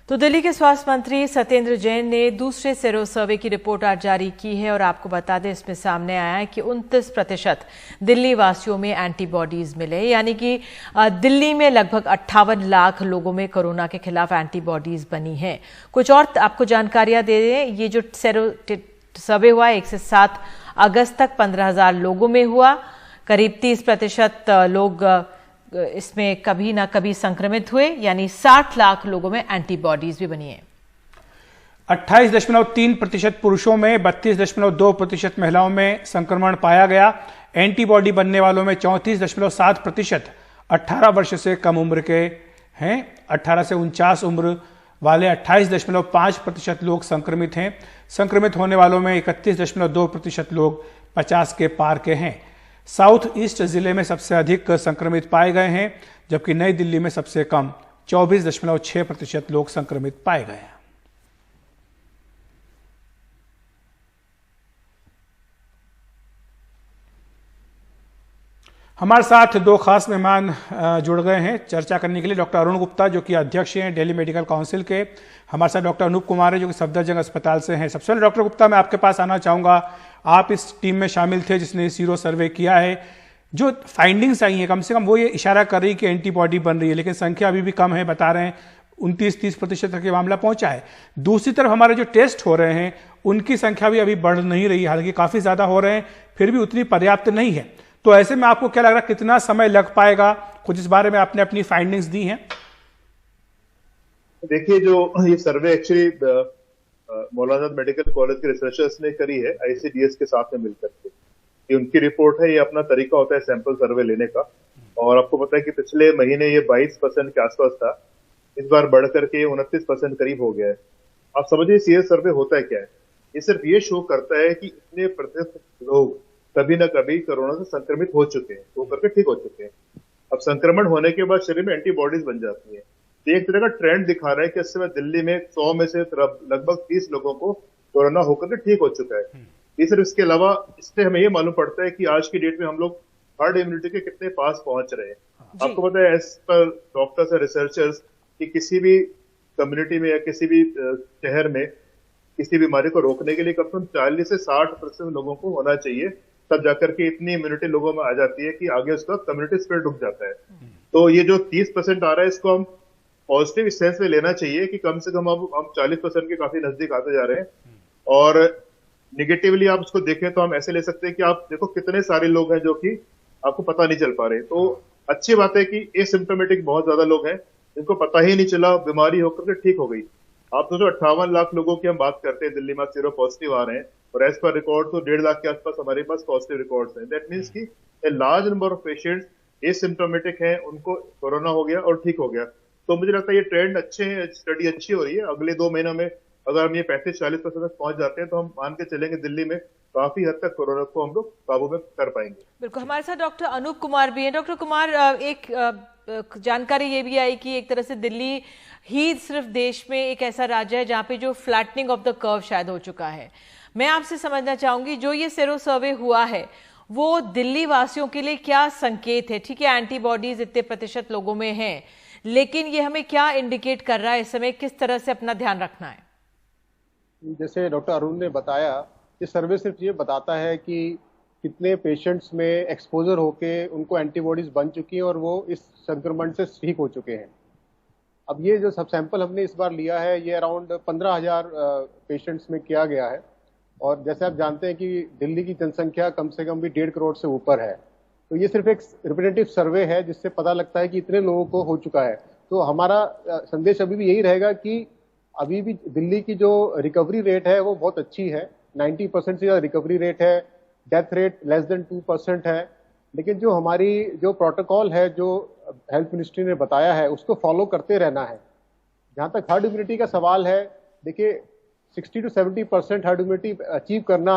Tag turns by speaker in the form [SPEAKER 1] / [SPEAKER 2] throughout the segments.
[SPEAKER 1] तो दिल्ली के स्वास्थ्य मंत्री सत्येंद्र जैन ने दूसरे सेरो सर्वे की रिपोर्ट आज जारी की है और आपको बता दें इसमें सामने आया है कि 29% दिल्ली वासियों में एंटीबॉडीज मिले, यानी कि दिल्ली में लगभग 58 लाख लोगों में कोरोना के खिलाफ एंटीबॉडीज बनी हैं। कुछ और आपको जानकारियां दे दें, ये जो सेरो सर्वे हुआ 1 से 7 अगस्त तक 15,000 लोगों में हुआ। करीब 30% लोग इसमें कभी ना कभी संक्रमित हुए, यानी 60 लाख लोगों में एंटीबॉडीज भी बनी है।
[SPEAKER 2] 28.3% पुरुषों में, 32.2% महिलाओं में संक्रमण पाया गया। एंटीबॉडी बनने वालों में 34.7% 18 वर्ष से कम उम्र के हैं। 18 से 49 उम्र वाले 28.5% लोग संक्रमित हैं। संक्रमित होने वालों में 31.2% लोग 50 के पार के हैं। साउथ ईस्ट जिले में सबसे अधिक संक्रमित पाए गए हैं, जबकि नई दिल्ली में सबसे कम 24.6% लोग संक्रमित पाए गए हैं। हमारे साथ दो खास मेहमान जुड़ गए हैं चर्चा करने के लिए। डॉक्टर अरुण गुप्ता, जो कि अध्यक्ष हैं दिल्ली मेडिकल काउंसिल के। हमारे साथ डॉक्टर अनूप कुमार है, जो कि सफदरजंग अस्पताल से हैं। सबसे पहले डॉक्टर गुप्ता, मैं आपके पास आना चाहूंगा। आप इस टीम में शामिल थे जिसने सीरो सर्वे किया है। जो फाइंडिंग्स आई हैं, कम से कम वो ये इशारा कर रही है कि एंटीबॉडी बन रही है, लेकिन संख्या अभी भी कम है। बता रहे हैं 29-30% तक ये मामला पहुंचा है। दूसरी तरफ हमारे जो टेस्ट हो रहे हैं उनकी संख्या भी अभी बढ़ नहीं रही है, हालांकि काफी ज्यादा हो रहे हैं, फिर भी उतनी पर्याप्त नहीं है। तो ऐसे में आपको क्या लग रहा है, कितना समय लग पाएगा? कुछ इस बारे में आपने अपनी फाइंडिंग्स दी हैं?
[SPEAKER 3] देखिए, जो ये सर्वे एक्चुअली मौलाना मेडिकल कॉलेज के रिसर्चर्स ने करी है आईसीडीएस के साथ में मिलकर के। ये उनकी रिपोर्ट है। ये अपना तरीका होता है सैंपल सर्वे लेने का। और आपको पता है कि पिछले महीने ये 22% के आसपास था, इस बार बढ़ करके 29% करीब हो गया है। आप समझिए सीरो सर्वे होता है क्या है। ये सिर्फ ये शो करता है कि इतने प्रतिशत लोग कभी ना कभी कोरोना से संक्रमित हो चुके हैं, तो करके ठीक हो चुके हैं। अब संक्रमण होने के बाद शरीर में एंटीबॉडीज बन जाती है। तो एक तरह का ट्रेंड दिखा रहा है कि इस समय दिल्ली में 100 में से लगभग 30 लोगों को कोरोना होकर के ठीक हो चुका है। ये सिर्फ इसके अलावा इससे हमें ये मालूम पड़ता है कि आज की डेट में हम लोग हर्ड इम्यूनिटी के कितने पास पहुंच रहे हैं। आपको पता है एज पर डॉक्टर्स और रिसर्चर्स कि किसी भी कम्युनिटी में या किसी भी शहर में किसी बीमारी को रोकने के लिए कम से कम 40 से 60% लोगों को होना चाहिए, तब जाकर के इतनी इम्यूनिटी लोगों में आ जाती है कि आगे उसका कम्युनिटी स्प्रेड रुक जाता है। तो ये जो 30% आ रहा है, इसको हम पॉजिटिव सेंस में लेना चाहिए कि कम से कम अब हम 40% के काफी नजदीक आते जा रहे हैं। और निगेटिवली आप उसको देखें तो हम ऐसे ले सकते हैं कि आप देखो कितने सारे लोग हैं जो कि आपको पता नहीं चल पा रहे। तो अच्छी बात है कि एसिम्प्टोमेटिक बहुत ज्यादा लोग हैं जिनको पता ही नहीं चला, बीमारी होकर के ठीक हो गई। आप सोचो 58 लाख लोगों की हम बात करते हैं दिल्ली में सीरो पॉजिटिव आ रहे हैं, और एज पर रिकॉर्ड तो 1.5 लाख के आसपास हमारे पास पॉजिटिव रिकॉर्ड्स हैं। दैट मीन्स कि a large number of patients asymptomatic हैं, उनको कोरोना हो गया और ठीक हो गया। तो मुझे लगता है ये ट्रेंड अच्छे हैं, स्टडी अच्छी हो रही है। अगले 2 महीनों में अगर हम ये 35-40% तक पहुंच जाते हैं तो हम मान के चलेंगे दिल्ली में काफी हद तक कोरोना को हम लोग काबू में कर पाएंगे।
[SPEAKER 1] बिल्कुल, हमारे साथ डॉक्टर अनूप कुमार भी हैं। डॉक्टर कुमार, एक जानकारी ये भी आई कि एक तरह से दिल्ली ही सिर्फ देश में एक ऐसा राज्य है जहां पे जो फ्लैटनिंग ऑफ द कर्व शायद हो चुका है। मैं आपसे समझना चाहूंगी, जो ये सेरो सर्वे हुआ है वो दिल्ली वासियों के लिए क्या संकेत है? ठीक है, एंटीबॉडीज इतने प्रतिशत लोगों में हैं, लेकिन ये हमें क्या इंडिकेट कर रहा है इस समय, किस तरह से अपना ध्यान रखना है?
[SPEAKER 4] जैसे डॉक्टर अरुण ने बताया, ये सर्वे सिर्फ ये बताता है कि कितने पेशेंट्स में एक्सपोजर होके उनको एंटीबॉडीज बन चुकी हैं और वो इस संक्रमण से ठीक हो चुके हैं। अब ये जो सब सैंपल हमने इस बार लिया है, ये अराउंड 15,000 पेशेंट्स में किया गया है। और जैसे आप जानते हैं कि दिल्ली की जनसंख्या कम से कम भी 1.5 करोड़ से ऊपर है। तो ये सिर्फ एक रिप्रेजेंटेटिव सर्वे है जिससे पता लगता है कि इतने लोगों को हो चुका है। तो हमारा संदेश अभी भी यही रहेगा कि अभी भी दिल्ली की जो रिकवरी रेट है वो बहुत अच्छी है। 90% से ज़्यादा रिकवरी रेट है। डेथ रेट लेस देन 2% है। लेकिन जो हमारी जो प्रोटोकॉल है, जो हेल्थ मिनिस्ट्री ने बताया है, उसको फॉलो करते रहना है। जहाँ तक हर्ड इम्यूनिटी का सवाल है, देखिए 60 to 70% हर्ड इम्यूनिटी अचीव करना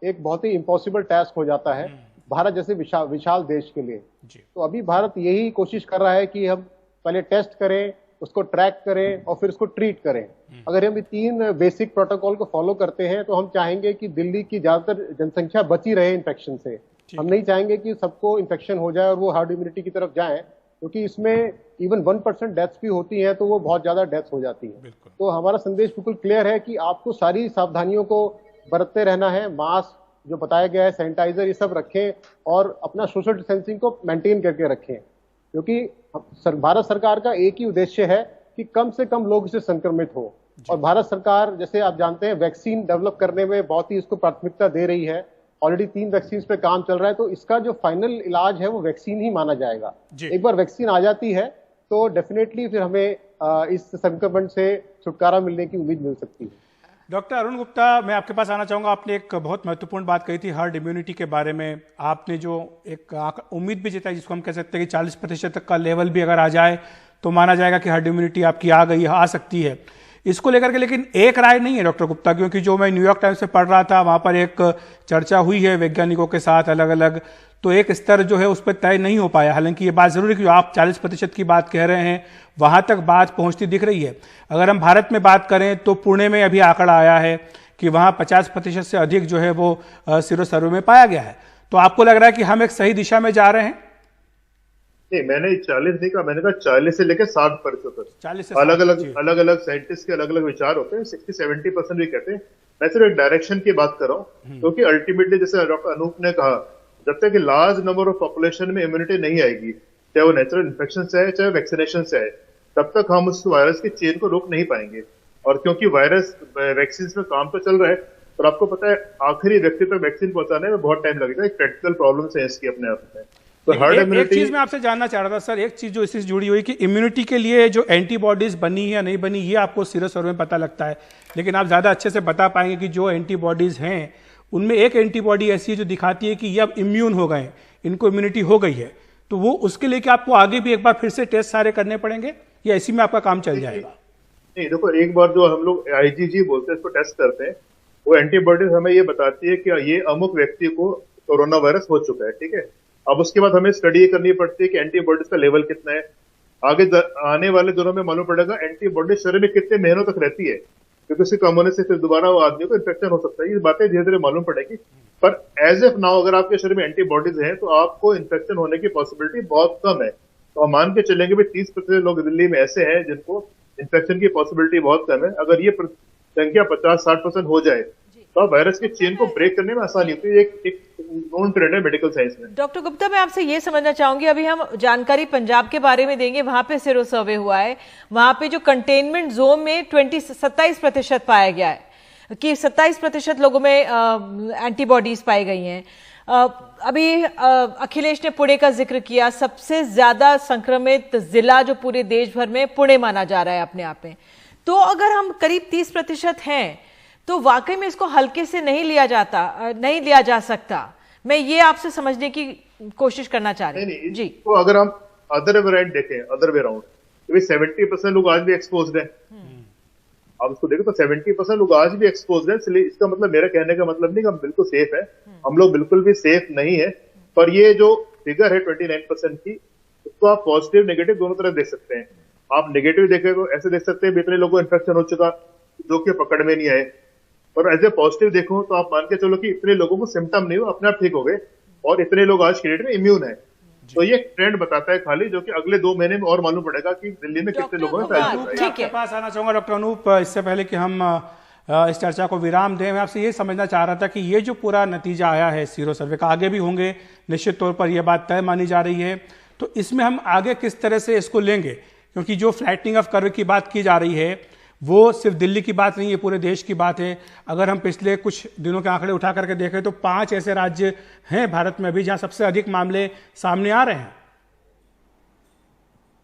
[SPEAKER 4] एक बहुत ही इम्पॉसिबल टास्क हो जाता है भारत जैसे विशाल देश के लिए। तो अभी भारत यही कोशिश कर रहा है कि हम पहले टेस्ट करें, उसको ट्रैक करें और फिर उसको ट्रीट करें। अगर हम ये 3 बेसिक प्रोटोकॉल को फॉलो करते हैं तो हम चाहेंगे कि दिल्ली की ज्यादातर जनसंख्या बची रहे इन्फेक्शन से। हम नहीं चाहेंगे कि सबको इन्फेक्शन हो जाए और वो हार्ड इम्यूनिटी की तरफ जाएं। क्योंकि इसमें इवन 1% डेथ्स भी होती हैं तो वो बहुत ज्यादा डेथ्स हो जाती है। तो हमारा संदेश बिल्कुल क्लियर है कि आपको सारी सावधानियों को बरतते रहना है। मास्क जो बताया गया है, सैनिटाइजर, ये सब रखें और अपना सोशल डिस्टेंसिंग को मेंटेन करके रखें, क्योंकि भारत सरकार का एक ही उद्देश्य है कि कम से कम लोग इससे संक्रमित हो। और भारत सरकार, जैसे आप जानते हैं, वैक्सीन डेवलप करने में बहुत ही इसको प्राथमिकता दे रही है। ऑलरेडी 3 वैक्सीन पे काम चल रहा है, तो इसका जो फाइनल इलाज है वो वैक्सीन ही माना जाएगा। एक बार वैक्सीन आ जाती है तो डेफिनेटली फिर हमें इस संक्रमण से छुटकारा मिलने की उम्मीद मिल सकती है।
[SPEAKER 2] डॉक्टर अरुण गुप्ता, मैं आपके पास आना चाहूंगा। आपने एक बहुत महत्वपूर्ण बात कही थी हर्ड इम्यूनिटी के बारे में। आपने जो एक उम्मीद भी जताई, जिसको हम कह सकते हैं कि 40% तक का लेवल भी अगर आ जाए तो माना जाएगा कि हर्ड इम्यूनिटी आपकी आ गई, आ सकती है। इसको लेकर के लेकिन एक राय नहीं है डॉक्टर गुप्ता, क्योंकि जो मैं न्यूयॉर्क टाइम्स से पढ़ रहा था वहां पर एक चर्चा हुई है वैज्ञानिकों के साथ अलग अलग, तो एक स्तर जो है उस पर तय नहीं हो पाया। हालांकि ये बात जरूरी है कि जो आप 40% की बात कह रहे हैं वहां तक बात पहुंचती दिख रही है। अगर हम भारत में बात करें तो पुणे में अभी आंकड़ा आया है कि वहां 50% से अधिक जो है वो सीरो सर्वे में पाया गया है। तो आपको लग रहा है कि हम एक सही दिशा में जा रहे हैं?
[SPEAKER 3] नहीं, मैंने 40 नहीं कहा, मैंने कहा 40 से लेकर 60%।
[SPEAKER 2] 40 से
[SPEAKER 3] अलग अलग साइंटिस्ट के अलग अलग विचार होते हैं, 60-70% भी कहते हैं। मैं सिर्फ एक डायरेक्शन की बात कर रहा हूँ, क्योंकि अल्टीमेटली जैसे डॉक्टर अनूप ने कहा, जब तक लार्ज नंबर ऑफ पॉपुलेशन में इम्यूनिटी नहीं आएगी, चाहे वो नेचुरल इन्फेक्शन से आए चाहे वैक्सीनेशन से आए, तब तक हम उस वायरस की चेन को रोक नहीं पाएंगे। और क्योंकि वायरस वैक्सीन में काम तो चल रहा है, और आपको पता है आखिरी व्यक्ति तक वैक्सीन पहुंचाने में बहुत टाइम लगेगा। एक प्रैक्टिकल प्रॉब्लम है इसकी अपने आप में। तो
[SPEAKER 2] एक चीज मैं आपसे जानना चाह रहा था सर, एक चीज जो इससे जुड़ी हुई कि इम्यूनिटी के लिए जो एंटीबॉडीज बनी या नहीं बनी, ये आपको सीरो सर्वे में पता लगता है, लेकिन आप ज्यादा अच्छे से बता पाएंगे कि जो एंटीबॉडीज हैं उनमें एक एंटीबॉडी ऐसी है जो दिखाती है कि ये अब इम्यून हो गए, इनको इम्यूनिटी हो गई है, तो वो उसके लिए कि आपको आगे भी एक बार फिर से टेस्ट सारे करने पड़ेंगे या इसी में आपका काम चल जाएगा?
[SPEAKER 3] नहीं, देखो, एक बार जो हम लोग IgG बोलते हैं, इसको टेस्ट करते हैं, वो एंटीबॉडीज हमें ये बताती है कि ये अमुक व्यक्ति को कोरोना वायरस हो चुका है, ठीक है। अब उसके बाद हमें स्टडी करनी पड़ती है कि एंटीबॉडीज का लेवल कितना है। आगे आने वाले दिनों में मालूम पड़ेगा एंटीबॉडी शरीर में कितने महीनों तक रहती है, क्योंकि उसके कम होने से फिर दोबारा वो आदमी को इन्फेक्शन हो सकता है। ये बातें धीरे धीरे मालूम पड़ेगी, पर एज एफ नाउ अगर आपके शरीर में एंटीबॉडीज हैं तो आपको इन्फेक्शन होने की पॉसिबिलिटी बहुत कम है। तो हम मान के चलेंगे भी 30% लोग दिल्ली में ऐसे हैं जिनको इन्फेक्शन की पॉसिबिलिटी बहुत कम है। अगर ये संख्या 50-60% हो जाए तो वायरस के चेन को ब्रेक करने में आसानी होती है। एक नोन ट्रेंड है मेडिकल साइंस में।
[SPEAKER 1] डॉक्टर गुप्ता, मैं आपसे ये समझना चाहूंगी, अभी हम जानकारी पंजाब के बारे में देंगे, वहां पे सीरो सर्वे हुआ है, वहां पे जो कंटेनमेंट जोन में 27% पाया गया है कि 27% लोगों में एंटीबॉडीज पाई गई हैं। अभी अखिलेश ने पुणे का जिक्र किया, सबसे ज्यादा संक्रमित जिला जो पूरे देश भर में पुणे माना जा रहा है अपने आप में। तो अगर हम करीब 30% हैं तो वाकई में इसको हल्के से नहीं लिया जा सकता। मैं ये आपसे समझने की कोशिश करना चाह रही हूँ जी।
[SPEAKER 3] तो अगर हम अदर वेरिएंट देखें, अदर वे राउंड, 70% लोग आज भी एक्सपोज्ड हैं। आप उसको देखो तो 70% लोग आज भी एक्सपोज्ड हैं। इसलिए इसका मतलब, मेरा कहने का मतलब नहीं कि हम बिल्कुल सेफ है, हम लोग बिल्कुल भी सेफ नहीं है। पर ये जो फिगर है 29% की, उसको आप पॉजिटिव नेगेटिव दोनों तरफ देख सकते हैं। आप नेगेटिव देखें तो ऐसे देख सकते हैं इतने लोगों को इन्फेक्शन हो चुका जो कि पकड़ में नहीं आए, और एज ए पॉजिटिव देखो तो आप मान के चलो कि इतने लोगों को सिम्टम नहीं हो, अपने आप ठीक हो गए, और इतने लोग आज की डेट में इम्यून है। तो ये ट्रेंड बताता है खाली, जो कि अगले 2 महीने में और मालूम पड़ेगा कि दिल्ली में कितने लोगों ने फैल चुका है।
[SPEAKER 2] आपके पास आना चाहूंगा डॉक्टर अनूप, इससे पहले कि हम इस चर्चा को विराम दें, मैं आपसे ये समझना चाह रहा था कि ये जो पूरा नतीजा आया है सीरो सर्वे का, आगे भी होंगे निश्चित तौर पर, यह बात तय मानी जा रही है, तो इसमें हम आगे किस तरह से इसको लेंगे? क्योंकि जो फ्लैटनिंग ऑफ कर्व की बात की जा रही है वो सिर्फ दिल्ली की बात नहीं है, पूरे देश की बात है। अगर हम पिछले कुछ दिनों के आंकड़े उठा करके देखें तो 5 ऐसे राज्य हैं भारत में अभी जहां सबसे अधिक मामले सामने आ रहे हैं।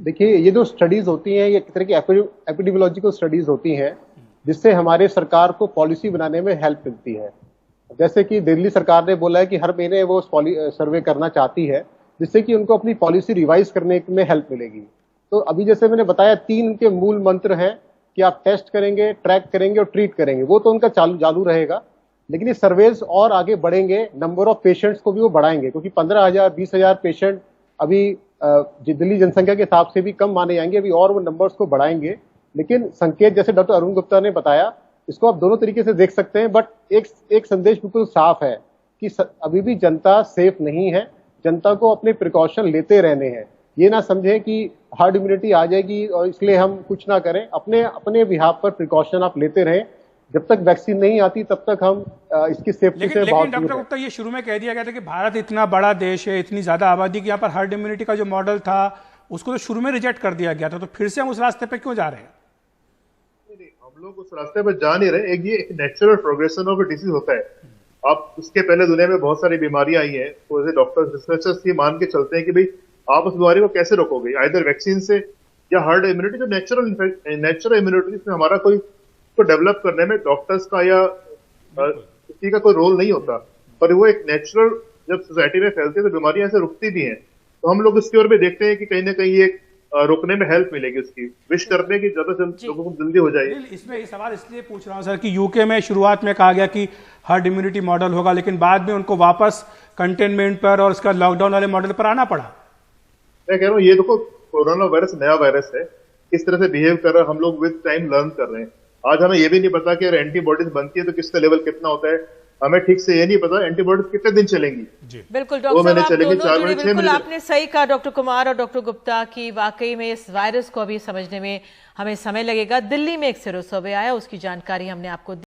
[SPEAKER 4] देखिए, ये जो स्टडीज होती हैं, ये एक तरह की एपिडेमियोलॉजिकल स्टडीज होती हैं, जिससे हमारे सरकार को पॉलिसी बनाने में हेल्प मिलती है। जैसे कि दिल्ली सरकार ने बोला है कि हर महीने वो सर्वे करना चाहती है, जिससे कि उनको अपनी पॉलिसी रिवाइज करने में हेल्प मिलेगी। तो अभी जैसे मैंने बताया, 3 उनके मूल मंत्र हैं कि आप टेस्ट करेंगे, ट्रैक करेंगे और ट्रीट करेंगे। वो तो उनका चालू रहेगा, लेकिन ये सर्वेज और आगे बढ़ेंगे, नंबर ऑफ पेशेंट्स को भी वो बढ़ाएंगे, क्योंकि 15,000-20,000 पेशेंट अभी दिल्ली जनसंख्या के हिसाब से भी कम माने जाएंगे अभी, और वो नंबर्स को बढ़ाएंगे। लेकिन संकेत, जैसे डॉक्टर अरुण गुप्ता ने बताया, इसको आप दोनों तरीके से देख सकते हैं, बट एक संदेश बिल्कुल साफ है कि अभी भी जनता सेफ नहीं है, जनता को अपने प्रिकॉशन लेते रहने हैं। ये ना समझें कि हर्ड इम्यूनिटी आ जाएगी और इसलिए हम कुछ ना करें। अपने अपने बिहाफ पर प्रिकॉशन आप लेते रहें। जब तक वैक्सीन नहीं आती तब तक हम इसकी सेफ्टी से बहुत दूर
[SPEAKER 2] डॉक्टर गुप्ता, ये शुरू में कह दिया गया था कि भारत इतना बड़ा देश है, इतनी ज्यादा आबादी की, यहाँ पर हर्ड इम्यूनिटी का जो मॉडल था उसको तो शुरू में रिजेक्ट कर दिया गया था, तो फिर से हम उस रास्ते पे क्यों जा रहे हैं?
[SPEAKER 3] हम लोग उस रास्ते पर जा नहीं रहे। ये एक नेचुरल प्रोग्रेशन ऑफ डिसीज होता है। आप उसके पहले दुनिया में बहुत सारी बीमारियां आई हैं, तो जैसे डॉक्टर्स रिसर्चर्स ये मान के चलते हैं कि भाई आप उस बीमारी को कैसे रोकोगे, आइदर वैक्सीन से या हर्ड इम्यूनिटी। जो नेचुरल इम्यूनिटी इसमें हमारा कोई को डेवलप करने में डॉक्टर्स का या किसी का कोई रोल नहीं होता, पर वो एक नेचुरल जब सोसाइटी में फैलती है तो बीमारियां ऐसे रुकती भी हैं। तो हम लोग इसकी ओर भी देखते हैं कि कहीं ना कहीं ये रोकने में हेल्प मिलेगी। उसकी विश करते हैं कि ज्यादा से लोगों को जल्दी हो जाए।
[SPEAKER 2] इसमें ये सवाल इसलिए पूछ रहा हूं सर कि यूके में शुरुआत में कहा गया कि हर्ड इम्यूनिटी मॉडल होगा, लेकिन बाद में उनको वापस कंटेनमेंट पर और उसका लॉकडाउन वाले मॉडल पर आना पड़ा।
[SPEAKER 3] मैं कह रहा हूँ ये देखो, कोरोना वायरस नया वायरस है, किस तरह से बिहेव कर रहा है हम लोग विद टाइम लर्न कर रहे हैं। आज हमें ये भी नहीं पता कि अगर एंटीबॉडीज बनती है तो किसका लेवल कितना होता है। हमें ठीक से ये नहीं पता एंटीबॉडीज कितने दिन चलेंगी।
[SPEAKER 1] बिल्कुल डॉक्टर साहब, आप दोनों जुड़े, बिल्कुल आपने सही कहा डॉक्टर कुमार और डॉक्टर गुप्ता की वाकई में इस वायरस को अभी समझने में हमें समय लगेगा। दिल्ली में एक सेरो सर्वे आया, उसकी जानकारी हमने आपको